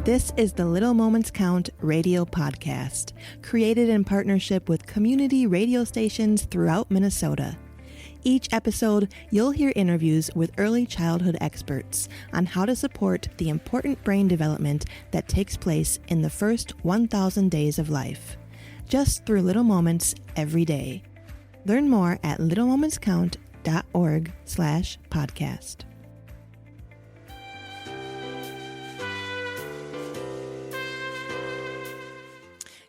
This is the Little Moments Count radio podcast, created in partnership with community radio stations throughout Minnesota. Each episode, you'll hear interviews with early childhood experts on how to support the important brain development that takes place in the first 1,000 days of life, just through little moments every day. Learn more at littlemomentscount.org/podcast.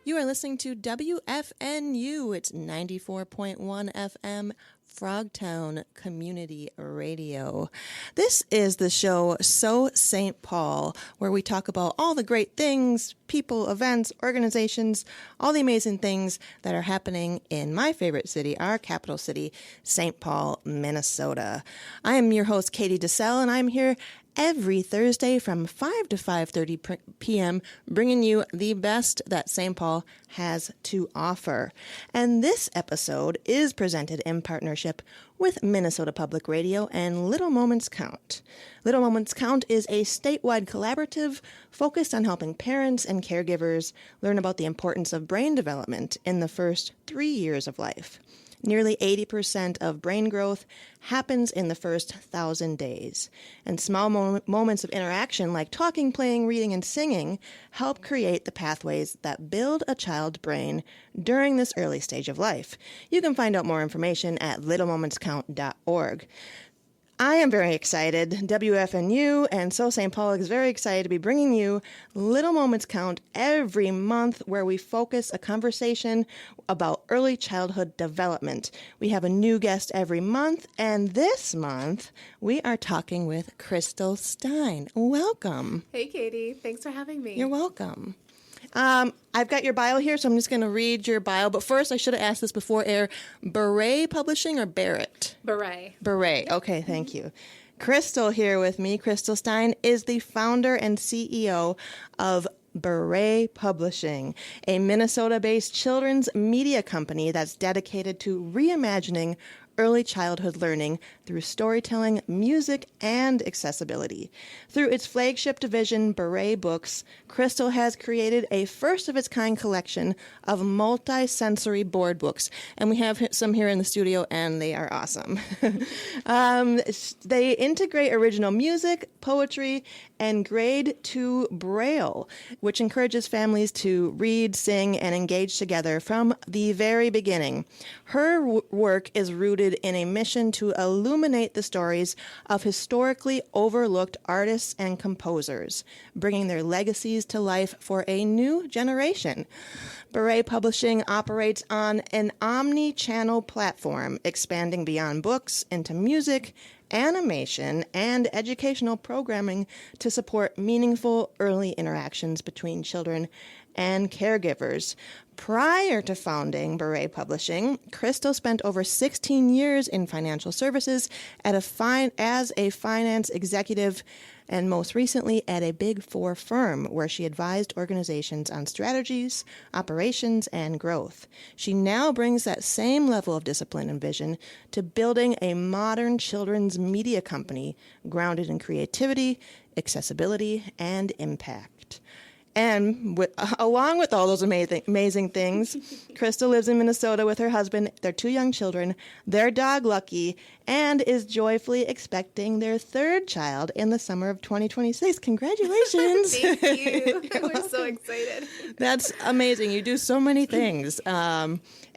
You are listening to WFNU. It's 94.1 FM, Frogtown Community Radio. This is the show So St. Paul, where we talk about all the great things, people, events, organizations, all the amazing things that are happening in my favorite city, our capital city, St. Paul, Minnesota. I am your host, Katey DeCelle, and I'm here every Thursday from 5 to 5:30 p.m., bringing you the best that St. Paul has to offer. And this episode is presented in partnership with Minnesota Public Radio and Little Moments Count. Little Moments Count is a statewide collaborative focused on helping parents and caregivers learn about the importance of brain development in the first 3 years of life. Nearly 80% of brain growth happens in the first 1,000 days, and small moments of interaction like talking, playing, reading, and singing help create the pathways that build a child's brain during this early stage of life. You can find out more information at littlemomentscount.org. I am very excited. WFNU and So St. Paul is very excited to be bringing you Little Moments Count every month, where we focus a conversation about early childhood development. We have a new guest every month, and this month we are talking with Crystal Stein. Welcome. Hey, Katey. Thanks for having me. You're welcome. I've got your bio here, so I'm just going to read your bio. But first, I should have asked this before air. Beret Publishing or Beret? Beret. Beret. Okay, thank you. Crystal here with me. Crystal Stein is the founder and CEO of Beret Publishing, a Minnesota-based children's media company that's dedicated to reimagining early childhood learning through storytelling, music, and accessibility. Through its flagship division, Beret Books, Crystal has created a first-of-its-kind collection of multisensory board books, and we have some here in the studio, and they are awesome. They integrate original music, poetry, and grade 2 braille, which encourages families to read, sing, and engage together from the very beginning. Her work is rooted in a mission to illuminate the stories of historically overlooked artists and composers, bringing their legacies to life for a new generation. Beret Publishing operates on an omni-channel platform, expanding beyond books into music, animation, and educational programming to support meaningful early interactions between children and caregivers. Prior to founding Beret Publishing, Crystal spent over 16 years in financial services as a finance executive, and most recently at a Big Four firm where she advised organizations on strategies, operations, and growth. She now brings that same level of discipline and vision to building a modern children's media company grounded in creativity, accessibility, and impact. And along with all those amazing things, Crystal lives in Minnesota with her husband, their 2 young children, their dog Lucky, and is joyfully expecting their 3rd child in the summer of 2026. Congratulations. Thank you. We're so excited. That's amazing. You do so many things.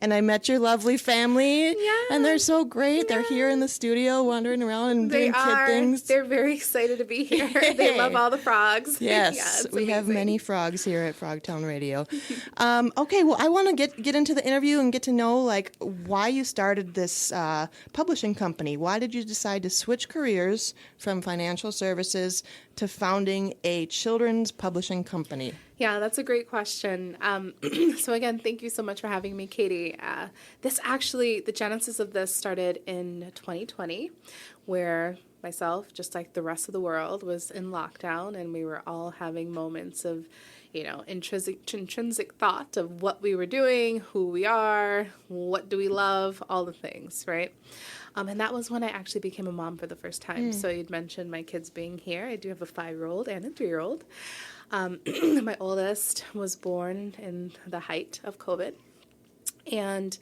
And I met your lovely family, and they're so great. Yeah. They're here in the studio wandering around and doing kid things. They're very excited to be here. They love all the frogs. Yes, we have many frogs here at Frogtown Radio. Okay, well, I want to get into the interview and get to know why you started this publishing company. Why did you decide to switch careers from financial services to founding a children's publishing company? Yeah, that's a great question. So again, thank you so much for having me, Katey. The genesis of this started in 2020, where myself, just like the rest of the world, was in lockdown, and we were all having moments of, intrinsic thought of what we were doing, who we are, what do we love, all the things, right? And that was when I actually became a mom for the first time. So you'd mentioned my kids being here. I do have a 5-year-old and a 3-year-old. My oldest was born in the height of COVID. And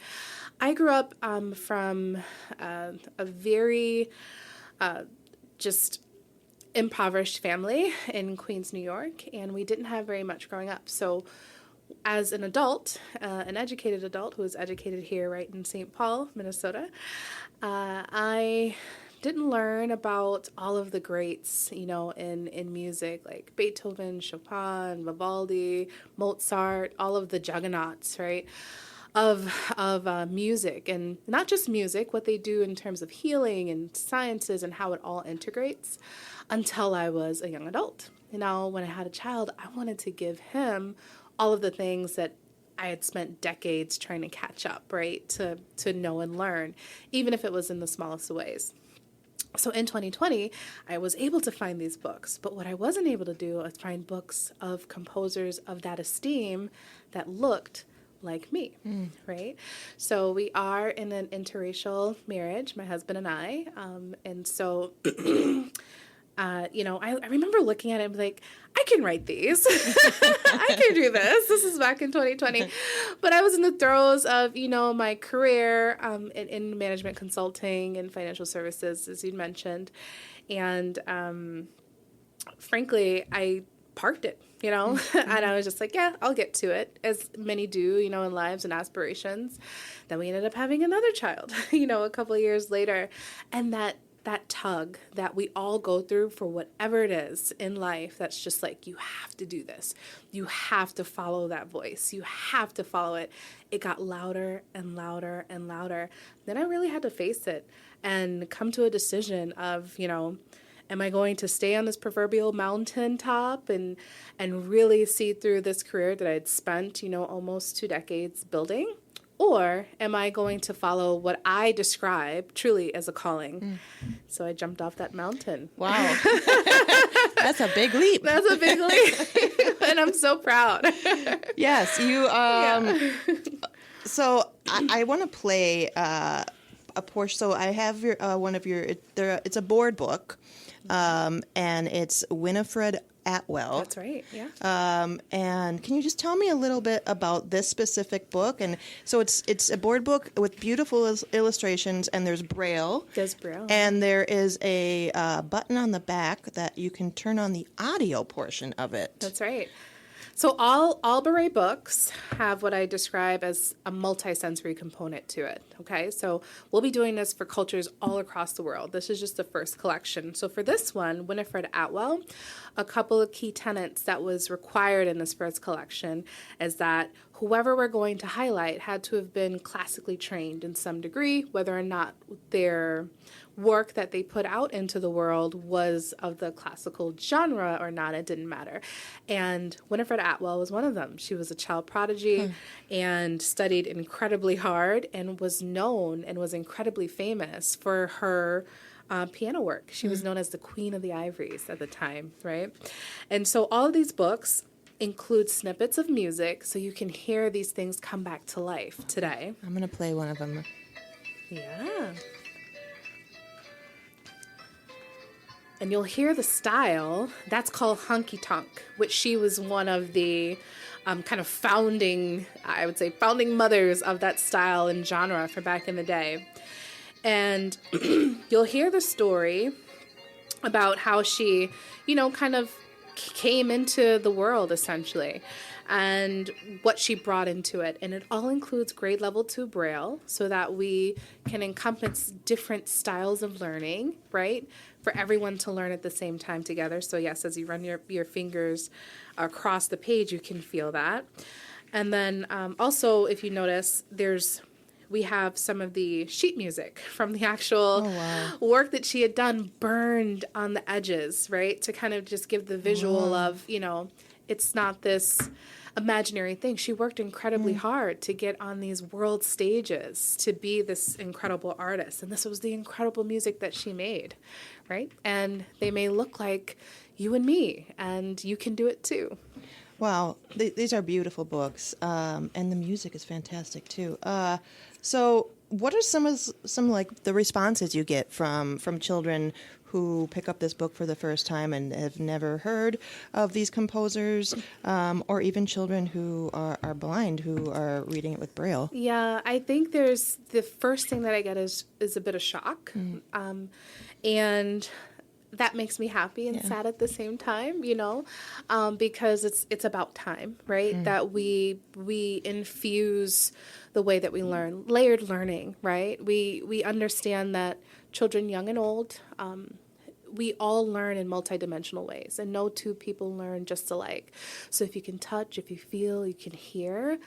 I grew up from a very just impoverished family in Queens, New York, and we didn't have very much growing up. So as an adult, an educated adult who was educated here right in St. Paul, Minnesota, I didn't learn about all of the greats, in music, like Beethoven, Chopin, Vivaldi, Mozart, all of the juggernauts, right, of music. And not just music, what they do in terms of healing and sciences and how it all integrates, until I was a young adult. When I had a child, I wanted to give him all of the things that I had spent decades trying to catch up, right, to know and learn, even if it was in the smallest of ways. So in 2020, I was able to find these books, but what I wasn't able to do was find books of composers of that esteem that looked like me, right? So we are in an interracial marriage, my husband and I, and so... I remember looking at it and like, I can write these. I can do this. This is back in 2020. But I was in the throes of, my career in management consulting and financial services, as you mentioned. And frankly, I parked it, and I was just like, yeah, I'll get to it, as many do, in lives and aspirations. Then we ended up having another child, a couple of years later. And that tug that we all go through for whatever it is in life, that's just like, you have to do this. You have to follow that voice. You have to follow it. It got louder and louder and louder. Then I really had to face it and come to a decision of, am I going to stay on this proverbial mountaintop and really see through this career that I'd spent, almost 2 decades building? Or am I going to follow what I describe truly as a calling? So I jumped off that mountain. Wow. That's a big leap. That's a big leap. And I'm so proud. Yes, you. So I want to play a portion. So I have one of your. It's a board book, and it's Winifred Atwell. That's right, yeah. And can you just tell me a little bit about this specific book? And so it's a board book with beautiful illustrations, and there's braille. There's braille. And there is a button on the back that you can turn on the audio portion of it. That's right. So all Beret Books have what I describe as a multisensory component to it, okay? So we'll be doing this for cultures all across the world. This is just the first collection. So for this one, Winifred Atwell, a couple of key tenets that was required in this first collection is that whoever we're going to highlight had to have been classically trained in some degree, whether or not their work that they put out into the world was of the classical genre or not, it didn't matter. And Winifred Atwell was one of them. She was a child prodigy and studied incredibly hard and was known and was incredibly famous for her piano work. She was known as the Queen of the Ivories at the time, right? And so all of these books include snippets of music so you can hear these things come back to life today. I'm going to play one of them. Yeah. And you'll hear the style. That's called honky tonk, which she was one of the kind of founding mothers of that style and genre for back in the day. And you'll hear the story about how she, kind of came into the world, essentially, and what she brought into it. And it all includes grade level 2 Braille so that we can encompass different styles of learning, right, for everyone to learn at the same time together. So yes, as you run your fingers across the page, you can feel that. And then also, if you notice, we have some of the sheet music from the actual work that she had done burned on the edges, right? To kind of just give the visual of, it's not this imaginary thing. She worked incredibly hard to get on these world stages, to be this incredible artist. And this was the incredible music that she made, right? And they may look like you and me, and you can do it too. Wow, these are beautiful books, and the music is fantastic too. So what are some like the responses you get from children who pick up this book for the first time and have never heard of these composers, or even children who are blind who are reading it with Braille? Yeah, I think there's the first thing that I get is a bit of shock, and that makes me happy and sad at the same time, because it's about time, right? That we infuse the way that we learn, layered learning, right? We understand that children, young and old, we all learn in multidimensional ways, and no two people learn just alike. So if you can touch, if you feel, you can hear,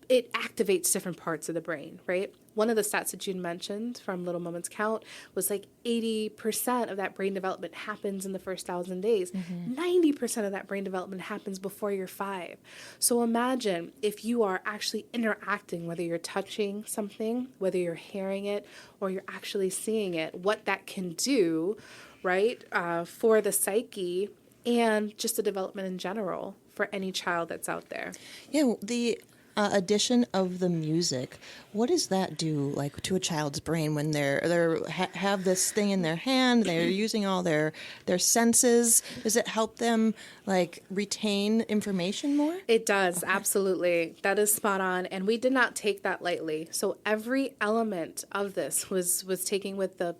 it activates different parts of the brain, right? One of the stats that you mentioned from Little Moments Count was like 80% of that brain development happens in the first 1,000 days. 90% of that brain development happens before you're 5. So imagine if you are actually interacting, whether you're touching something, whether you're hearing it, or you're actually seeing it, what that can do, right, for the psyche and just the development in general for any child that's out there. Yeah, the addition of the music, what does that do, like, to a child's brain when they're have this thing in their hand, they're using all their senses? Does it help them, like, retain information more? It does, absolutely. That is spot on, and we did not take that lightly. So every element of this was taken with the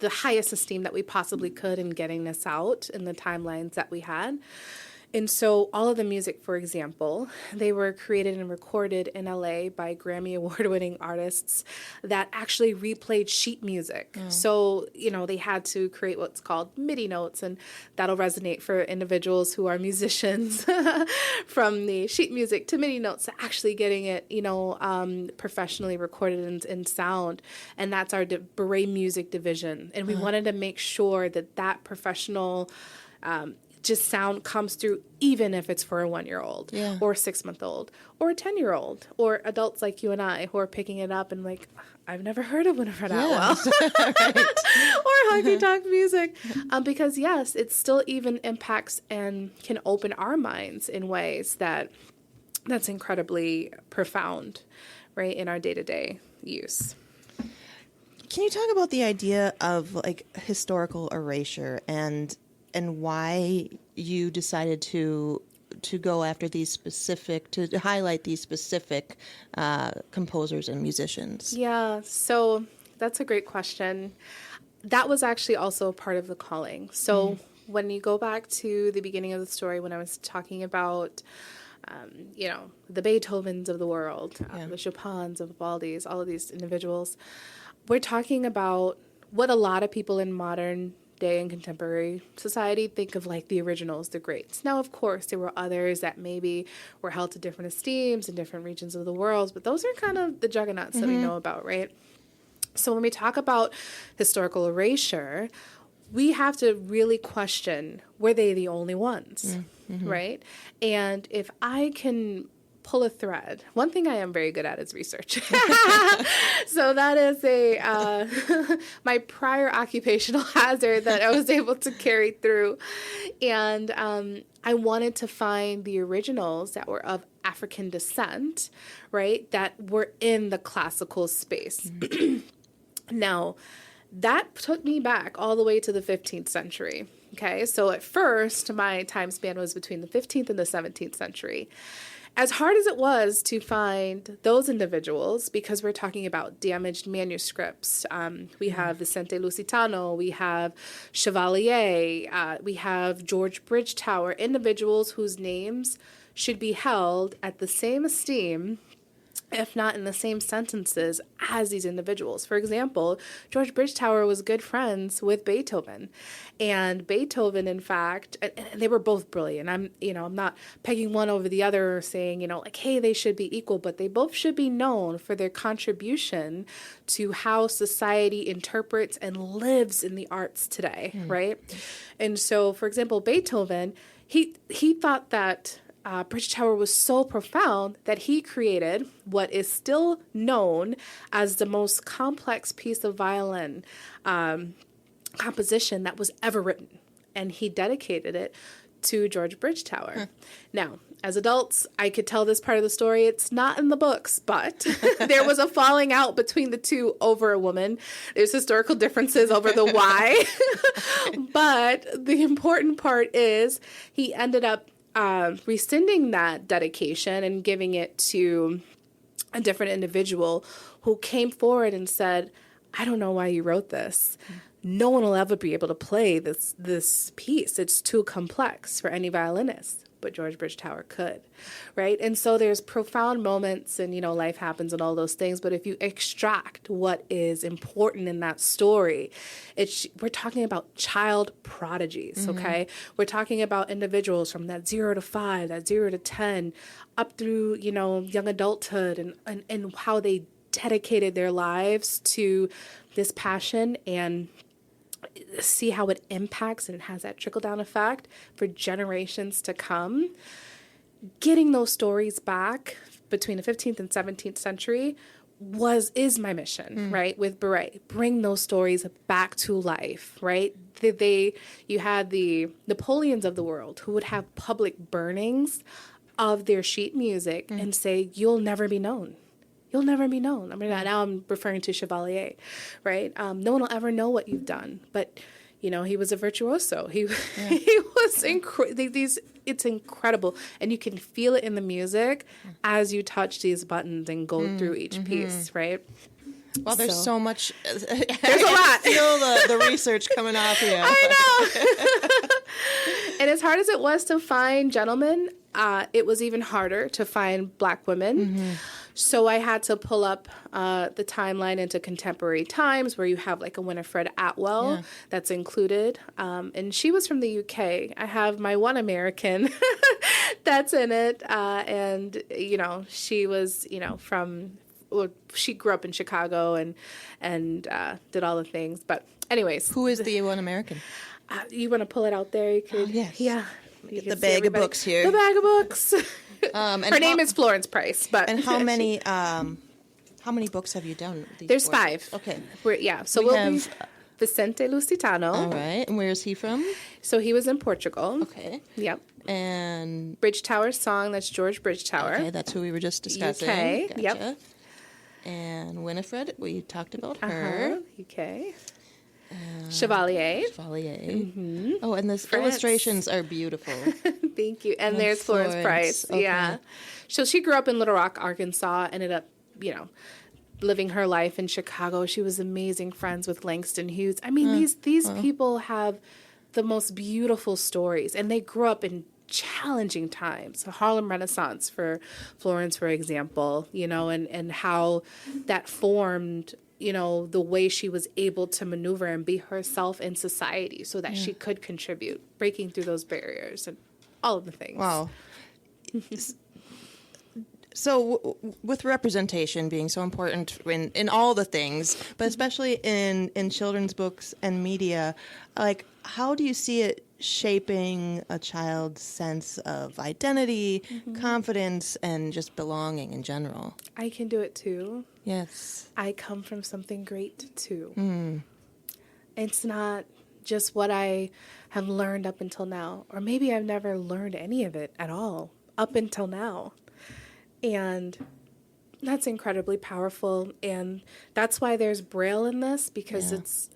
highest esteem that we possibly could in getting this out in the timelines that we had. And so all of the music, for example, they were created and recorded in LA by Grammy Award-winning artists that actually replayed sheet music. So, they had to create what's called MIDI notes, and that'll resonate for individuals who are musicians from the sheet music to MIDI notes to actually getting it, professionally recorded in sound. And that's our Beret Music division. And we wanted to make sure that professional just sound comes through, even if it's for a 1-year-old or a 6-month-old or a 10-year-old or adults like you and I who are picking it up and like, I've never heard of Winifred Atwell or Honky Tonk music, because yes, it still even impacts and can open our minds in ways that's incredibly profound, right, in our day-to-day use. Can you talk about the idea of like historical erasure and why you decided to go after to highlight these specific composers and musicians? Yeah, so that's a great question. That was actually also a part of the calling. So when you go back to the beginning of the story, when I was talking about, the Beethovens of the world, the Chopins, the Vivaldis, all of these individuals, we're talking about what a lot of people in modern day and contemporary society think of like the originals, the greats. Now, of course, there were others that maybe were held to different esteems in different regions of the world, but those are kind of the juggernauts that we know about, right? So when we talk about historical erasure, we have to really question, were they the only ones, right? And if I can pull a thread. One thing I am very good at is research. So that is my prior occupational hazard that I was able to carry through. And I wanted to find the originals that were of African descent, right, that were in the classical space. Now, that took me back all the way to the 15th century. Okay, so at first, my time span was between the 15th and the 17th century. As hard as it was to find those individuals, because we're talking about damaged manuscripts, we have Vicente Lusitano, we have Chevalier, we have George Bridgetower, individuals whose names should be held at the same esteem, if not in the same sentences as these individuals. For example, George Bridgetower was good friends with Beethoven. And Beethoven, in fact, and they were both brilliant. I'm not pegging one over the other or saying, hey, they should be equal, but they both should be known for their contribution to how society interprets and lives in the arts today, right? And so, for example, Beethoven, he thought that Bridgetower was so profound that he created what is still known as the most complex piece of violin composition that was ever written. And he dedicated it to George Bridgetower. Now, As adults, I could tell this part of the story. It's not in the books, but there was a falling out between the two over a woman. There's historical differences over the why. But the important part is he ended up rescinding that dedication and giving it to a different individual who came forward and said, I don't know why you wrote this. No one will ever be able to play this piece. It's too complex for any violinist. But George Bridgetower could, right? And so there's profound moments and, life happens and all those things. But if you extract what is important in that story, we're talking about child prodigies, okay? We're talking about individuals from that 0 to 5, that 0 to 10, up through, young adulthood and how they dedicated their lives to this passion and see how it impacts and it has that trickle-down effect for generations to come. Getting those stories back between the 15th and 17th century is my mission, right, with Beret. Bring those stories back to life, right? You had the Napoleons of the world who would have public burnings of their sheet music and say, you'll never be known. You'll never be known. I mean, now I'm referring to Chevalier, right? No one will ever know what you've done. But, he was a virtuoso. He was it's incredible. And you can feel it in the music as you touch these buttons and go through each piece, right? Well, there's so much. There's a lot. I feel the research coming off here. I know. And as hard as it was to find gentlemen, it was even harder to find Black women. So I had to pull up the timeline into contemporary times where you have like a Winifred Atwell that's included. And she was from the UK. I have my one American that's in it. And, she was, she grew up in Chicago and did all the things. But anyways. Who is the one American? You want to pull it out there? You could. Yes. Yeah. Get the bag of books here. The bag of books. Her name is Florence Price. But and how many books have you done? There's 5. Okay. So we'll have Vicente Lusitano. All right. And where is he from? So he was in Portugal. Okay. Yep. And Bridgetower song, that's George Bridgetower. Okay, that's who we were just discussing. UK. Gotcha. Yep. And Winifred, we talked about her. UK. Chevalier. Oh, and the illustrations are beautiful. Thank you. And there's Florence Price. Okay. Yeah. So she grew up in Little Rock, Arkansas, ended up, living her life in Chicago. She was amazing friends with Langston Hughes. I mean, these people have the most beautiful stories, and they grew up in challenging times. The Harlem Renaissance for Florence, for example, and how that formed the way she was able to maneuver and be herself in society so that she could contribute, breaking through those barriers and all of the things. Wow. So with representation being so important in all the things, but especially in children's books and media, like, how do you see it shaping a child's sense of identity, confidence, and just belonging in general? I can do it too. Yes. I come from something great too. It's not just what I have learned up until now, or maybe I've never learned any of it at all up until now. And that's incredibly powerful. And that's why there's Braille in this, because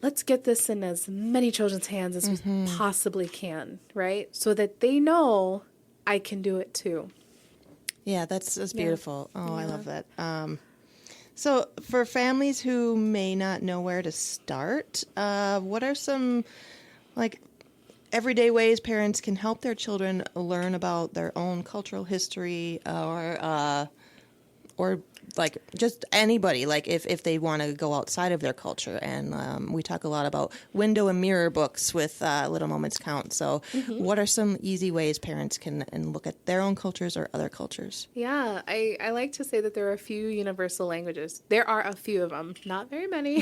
let's get this in as many children's hands as we possibly can, right? So that they know I can do it too. Yeah, that's beautiful. Oh, I love that. So for families who may not know where to start, what are some, everyday ways parents can help their children learn about their own cultural history, or just anybody, if they want to go outside of their culture? And we talk a lot about window and mirror books with Little Moments Count. So what are some easy ways parents can look at their own cultures or other cultures? Yeah, I like to say that there are a few universal languages. There are a few of them, not very many.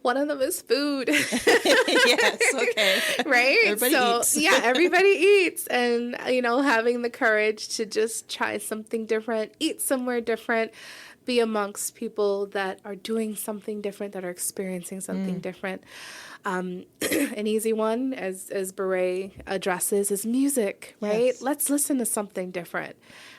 One of them is food. Yes, okay. Right? Everybody eats. Yeah, everybody eats. And, having the courage to just try something different, eat somewhere different, be amongst people that are doing something different, that are experiencing something different. An easy one, as Beret addresses, is music, right? Yes. Let's listen to something different.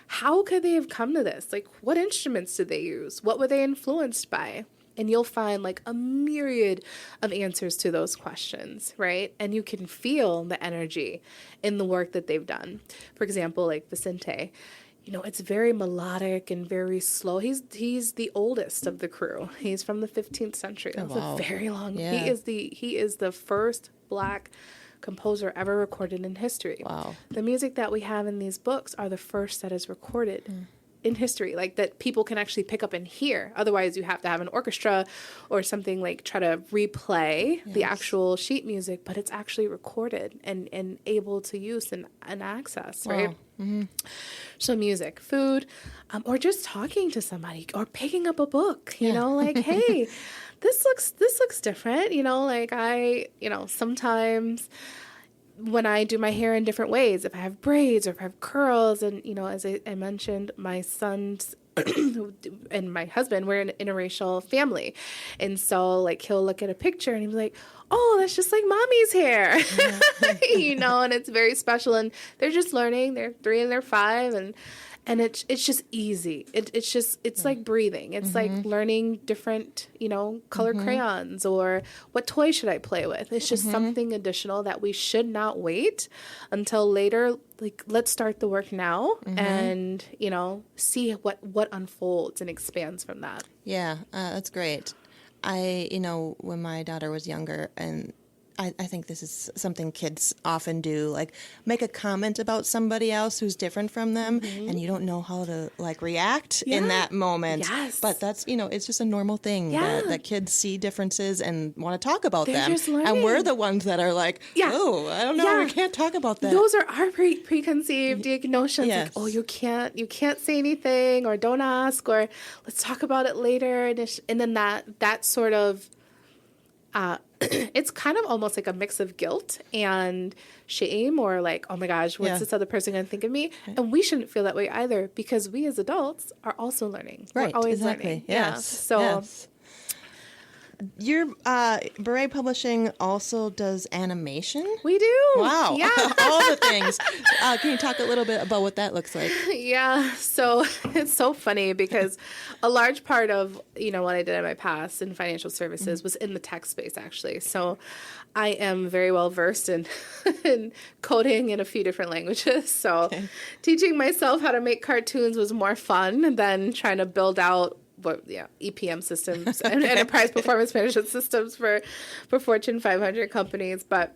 How could they have come to this? Like, what instruments did they use? What were they influenced by? And you'll find like a myriad of answers to those questions, right? And you can feel the energy in the work that they've done. For example, like Vicente, it's very melodic and very slow. He's the oldest of the crew. He's from the 15th century. That's a very long. Yeah. He is the first Black composer ever recorded in history. Wow. The music that we have in these books are the first that is recorded in history, like that people can actually pick up and hear. Otherwise, you have to have an orchestra or something, like try to replay the actual sheet music, but it's actually recorded and able to use and access, right? Wow. Mm-hmm. So music, food, or just talking to somebody or picking up a book, like, hey, this looks different. Sometimes when I do my hair in different ways, if I have braids or if I have curls, and, as I mentioned, my sons and my husband, we're an interracial family. And so, like, he'll look at a picture and he'll be like, oh, that's just like mommy's hair, and it's very special. And they're just learning. They're 3 and they're 5. And it's just easy. It's like breathing. It's like learning different, color crayons, or what toy should I play with? It's just something additional that we should not wait until later. Like, let's start the work now and, see what unfolds and expands from that. Yeah, that's great. When my daughter was younger, and I think this is something kids often do, like make a comment about somebody else who's different from them, and you don't know how to like react in that moment. Yes. But that's, it's just a normal thing that kids see differences and want to talk about They're them. just learning. And we're the ones that are like, oh, I don't know, we can't talk about that. Those are our preconceived notions. Yes. Like, oh, you can't say anything, or don't ask, or let's talk about it later. And then that sort of, it's kind of almost like a mix of guilt and shame, or like, oh my gosh, what's this other person going to think of me? Right. And we shouldn't feel that way either, because we as adults are also learning. Right. We're always exactly. learning. Yes. Yeah. So. Yes. Your Beret Publishing also does animation? We do. Wow. Yeah. All the things. Can you talk a little bit about what that looks like? Yeah. So it's so funny, because a large part of, what I did in my past in financial services was in the tech space, actually. So I am very well versed in coding in a few different languages. So teaching myself how to make cartoons was more fun than trying to build out EPM systems and enterprise performance management systems for Fortune 500 companies. But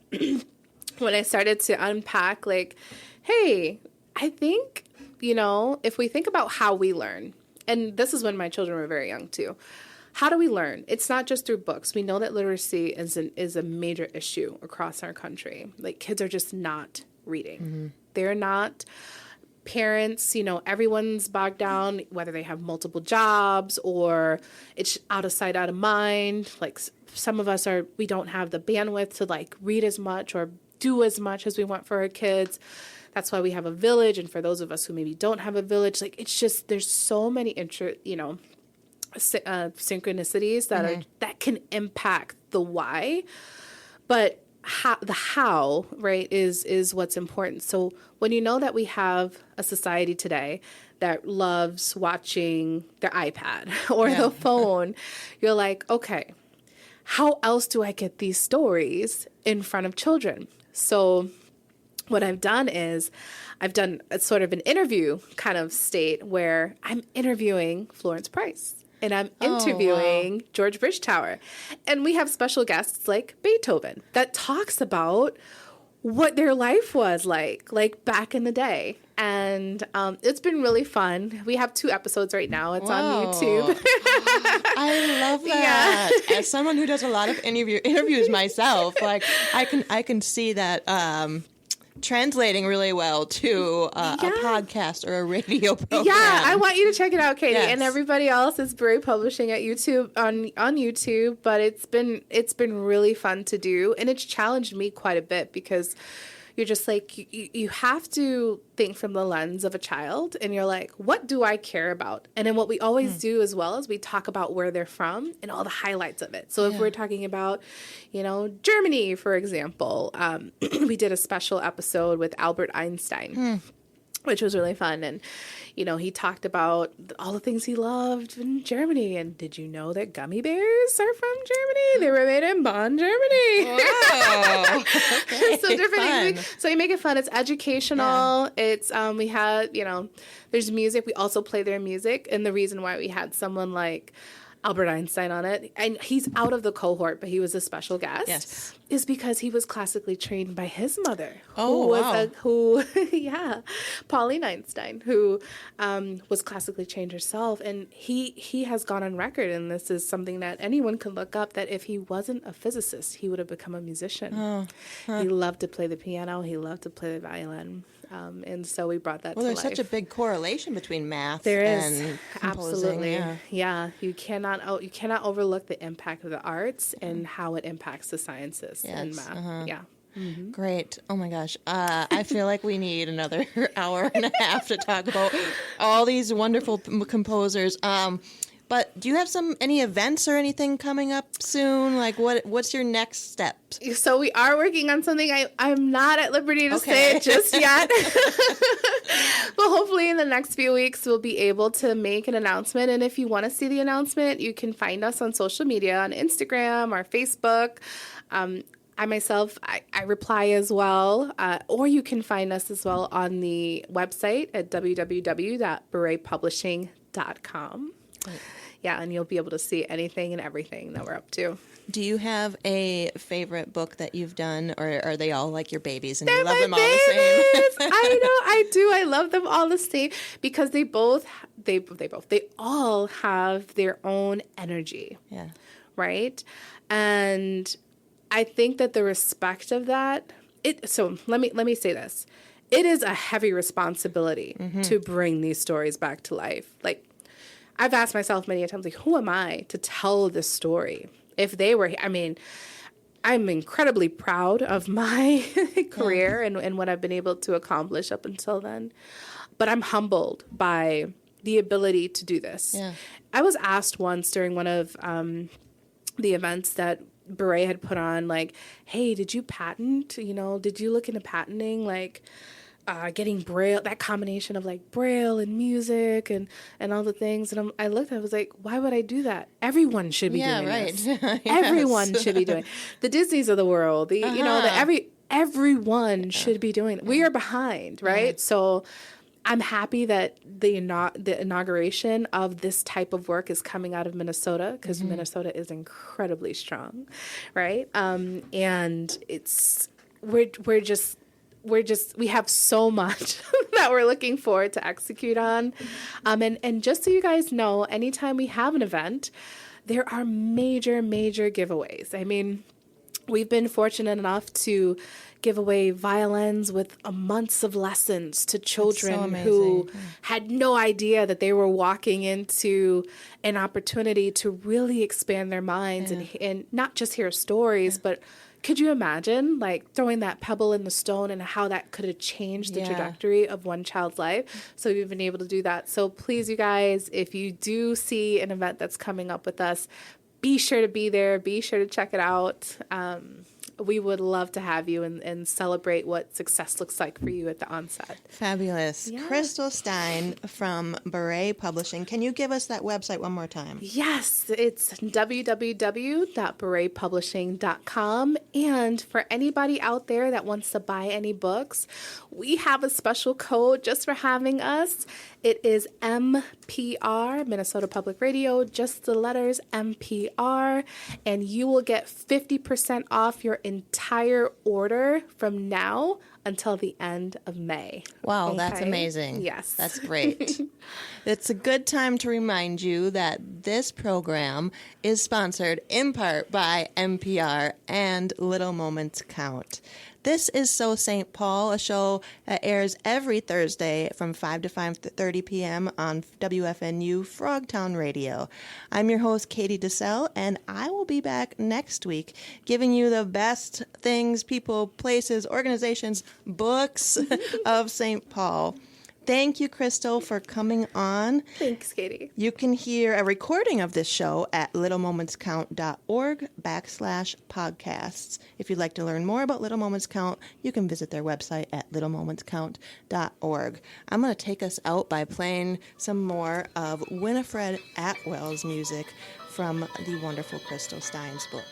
when I started to unpack, like, hey, I think, if we think about how we learn, and this is when my children were very young too, how do we learn? It's not just through books. We know that literacy is a major issue across our country. Like, kids are just not reading. They're not. Parents, everyone's bogged down, whether they have multiple jobs or it's out of sight, out of mind. Like, some of us we don't have the bandwidth to like read as much or do as much as we want for our kids. That's why we have a village. And for those of us who maybe don't have a village, like, it's just, there's so many synchronicities that can impact the why, but the how, right, is what's important. So when you know that we have a society today that loves watching their iPad or the phone, you're like, okay, how else do I get these stories in front of children? So what I've done is I've done a sort of an interview kind of state where I'm interviewing Florence Price. And I'm interviewing George Bridgetower. And we have special guests like Beethoven that talks about what their life was like back in the day. And it's been really fun. We have 2 episodes right now. It's on YouTube. I love that. Yeah. As someone who does a lot of interviews myself, like I can see that translating really well to a podcast or a radio program. Yeah, I want you to check it out, Katey. Yes. And everybody else is Beret Publishing at YouTube on YouTube, but it's been really fun to do, and it's challenged me quite a bit because you're just like, you have to think from the lens of a child, and you're like, what do I care about? And then what we always do as well is we talk about where they're from and all the highlights of it. So if we're talking about, Germany, for example, we did a special episode with Albert Einstein. Which was really fun. And, he talked about all the things he loved in Germany. And did you know that gummy bears are from Germany? They were made in Bonn, Germany. Wow. Okay. So different things. So you make it fun. It's educational. Yeah. It's, we had, there's music. We also play their music. And the reason why we had someone like Albert Einstein on it, and he's out of the cohort, but he was a special guest, is because he was classically trained by his mother, Pauline Einstein, who was classically trained herself, and he has gone on record, and this is something that anyone can look up, that if he wasn't a physicist, he would have become a musician. He loved to play the piano, he loved to play the violin. And so we brought that to life. Well, there's such a big correlation between math and composing. Absolutely. Yeah. You cannot overlook the impact of the arts and how it impacts the sciences and math. Yeah. Mm-hmm. Great. Oh my gosh. I feel like we need another hour and a half to talk about all these wonderful composers. But do you have any events or anything coming up soon? Like what's your next step? So we are working on something. I'm not at liberty to say it just yet. But hopefully in the next few weeks we'll be able to make an announcement. And if you want to see the announcement, you can find us on social media, on Instagram or Facebook. I myself, I reply as well. Or you can find us as well on the website at www.beretpublishing.com. Right. Yeah, and you'll be able to see anything and everything that we're up to. Do you have a favorite book that you've done, or are they all like your babies and They're you love them all babies. the same? I know, I do. I love them all the same because they all have their own energy. Yeah. Right? And I think that the respect of that, so let me say this. It is a heavy responsibility to bring these stories back to life. Like, I've asked myself many times, like, who am I to tell this story? If they were, I'm incredibly proud of my career and what I've been able to accomplish up until then. But I'm humbled by the ability to do this. Yeah. I was asked once during one of the events that Beret had put on, like, hey, did you patent? Did you look into patenting, like, getting braille, that combination of like braille and music and all the things. And I looked at it, I was like, why would I do that? Everyone should be doing this. Yes. Everyone should be doing it. The Disneys of the world, everyone should be doing it. We are behind, right? So I'm happy that the inauguration of this type of work is coming out of Minnesota, because Minnesota is incredibly strong, right? And we have so much that we're looking forward to execute on. And just so you guys know, anytime we have an event, there are major, major giveaways. I mean, we've been fortunate enough to give away violins with months of lessons to children who had no idea that they were walking into an opportunity to really expand their minds and not just hear stories, but could you imagine, like, throwing that pebble in the stone and how that could have changed the trajectory of one child's life? So we've been able to do that. So please, you guys, if you do see an event that's coming up with us, be sure to be there. Be sure to check it out. We would love to have you and celebrate what success looks like for you at the onset. Fabulous. Yeah. Crystal Stein from Beret Publishing. Can you give us that website one more time? Yes, it's www.beretpublishing.com. And for anybody out there that wants to buy any books, we have a special code just for having us. It is MPR, Minnesota Public Radio, just the letters MPR, and you will get 50% off your entire order from now until the end of May. Wow, that's amazing. Yes. That's great. It's a good time to remind you that this program is sponsored in part by MPR and Little Moments Count. This is So St. Paul, a show that airs every Thursday from 5 to 5:30 p.m. on WFNU Frogtown Radio. I'm your host, DeCelle, and I will be back next week giving you the best best things, people, places, organizations, books of St. Paul. Thank you, Crystal, for coming on. Thanks, Katey. You can hear a recording of this show at littlemomentscount.org/podcasts. If you'd like to learn more about Little Moments Count, you can visit their website at littlemomentscount.org. I'm going to take us out by playing some more of Winifred Atwell's music from the wonderful Crystal Stein's book.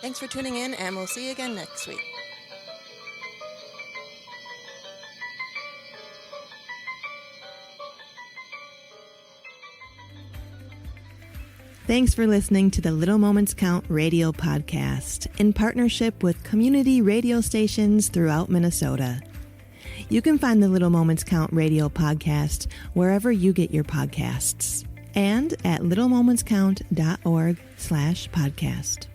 Thanks for tuning in, and we'll see you again next week. Thanks for listening to the Little Moments Count radio podcast in partnership with community radio stations throughout Minnesota. You can find the Little Moments Count radio podcast wherever you get your podcasts and at littlemomentscount.org/podcast.